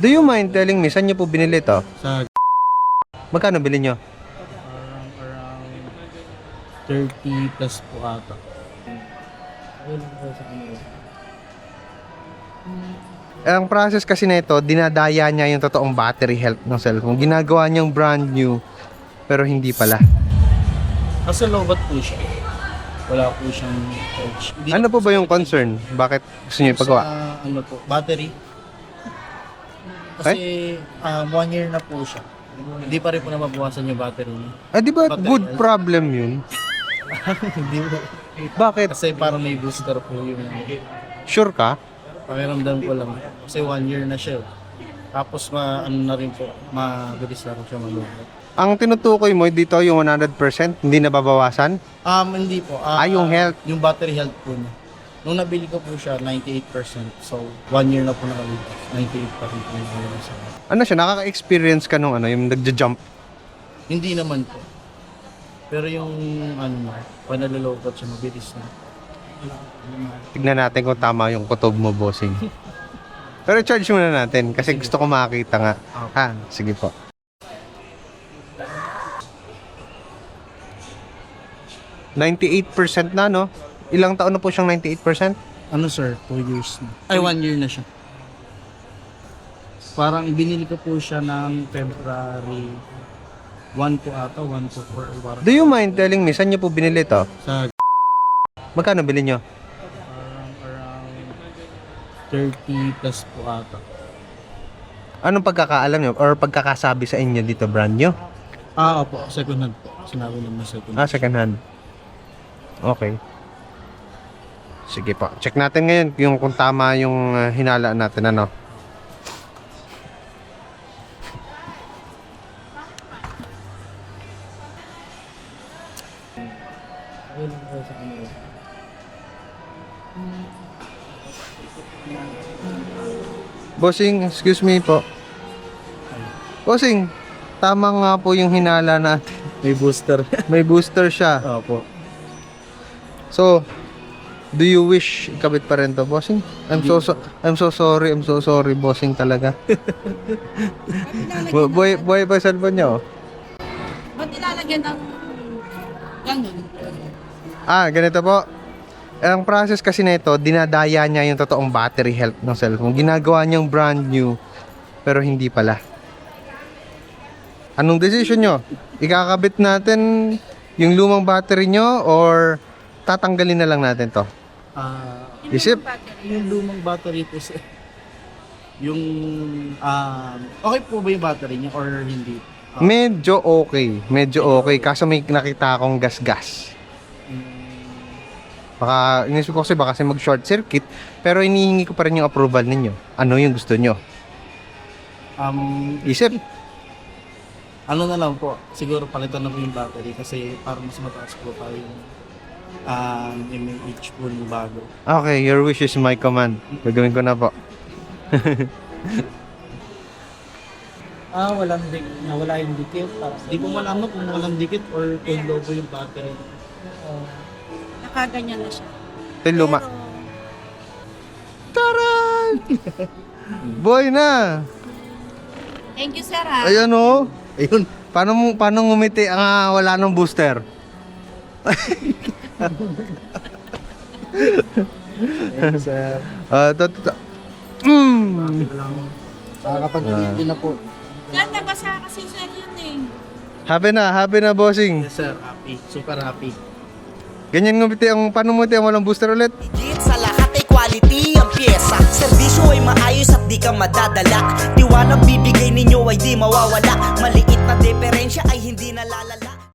Do you mind telling me, saan nyo po binili to? Sa Magkano bili nyo? around 30 plus po ata. Ang process kasi na ito, dinadaya niya yung totoong battery health ng cellphone. Ginagawa niyang brand new, pero hindi pala. Kasi lobat po siya. Wala po siyang charge. Ano po ba yung concern? Bakit gusto niyo ipagawa? Ano po, battery. Kasi 1 year na po siya. Hindi pa rin po nababawasan yung battery niya. Di ba Battery good health. problem yun? Hindi po. Bakit? Kasi parang may booster po yung Sure ka? pakiramdam ko lang. Kasi 1 year na siya. Tapos ano na rin po, mabilis na rin siya malubat. Ang tinutukoy mo dito yung 100%, hindi nababawasan? Hindi po. Yung health? Yung battery health po niya. Nung nabili ko po siya, 98%. So, 1 year na po nakalipas. 98 pa rin po yung nakalipas. Ano siya, nakaka-experience ka nung yung nagja-jump? Hindi naman po. Pero yung panalulokot siya, mabilis na. Tignan natin kung tama yung kutob mo, bossing. Pero charge muna natin kasi gusto ko makakita nga. Sige po. %98 na, no? Ilang taon na po siyang 98%? Ano sir, 2 years na. Ay, 1 year na siya. Parang binili ko po siya ng February 1 po ata, 1 po 4 or Do you mind telling me, saan nyo po binili to? sa Magkano bili nyo? around 30 plus po ata. Anong pagkakaalam nyo or pagkakasabi sa inyo dito, brand nyo? Opo, second hand po. Sinabi naman second hand. Second hand. Okay. Sige po. Check natin ngayon yung kung tama yung hinala natin, ano? Bossing, excuse me po. Bossing, tama nga po yung hinala na May booster. may booster siya. Opo. So, do you wish ikabit pa rin to, bossing? I'm so sorry, bossing talaga. Buhay pa sa cellphone niya, oh. Ba't nilalagyan ng ganun? Ganito po. Ang process kasi na ito, dinadaya niya yung totoong battery health ng cellphone. Ginagawa niyang brand new, pero hindi pala. Anong decision nyo? Ikakabit natin yung lumang battery nyo or tatanggalin na lang natin to? Isip? Yung lumang battery po sa yung okay po ba yung battery niya or hindi? Medyo okay. Kaso may nakita akong gas-gas. Baka, inisip ko kasi mag-short circuit, pero inihingi ko pa rin yung approval ninyo. Ano yung gusto nyo? Isip? Ano na lang po, siguro palitan na po yung battery kasi parang mas mataas po pa yung mAh po ng bago. Okay, your wish is my command. Gagawin ko na po. Wala yung dikit. Di ko malaman kung walang dikit or kung low po yung battery. Nakaganyan na siya. Ito yung luma. Taran! Boy na! Thank you, sir, ha? Ayan o. Ayun. Paano ngumiti ang wala nang booster? Sir, nakakapag-hindi na po. Yan, nabasa kasi sir yun eh. Happy na, bossing. Yes sir, happy. Super happy. Ganyan ngumiti paano ngumiti ang walang booster ulit? Higit sa lahat ay quality ang pyesa. Serbisyo ay maayos at di ka madadala. Tiwalang bibigay ninyo ay di mawawala. Maliit na diferensya ay hindi nalalala.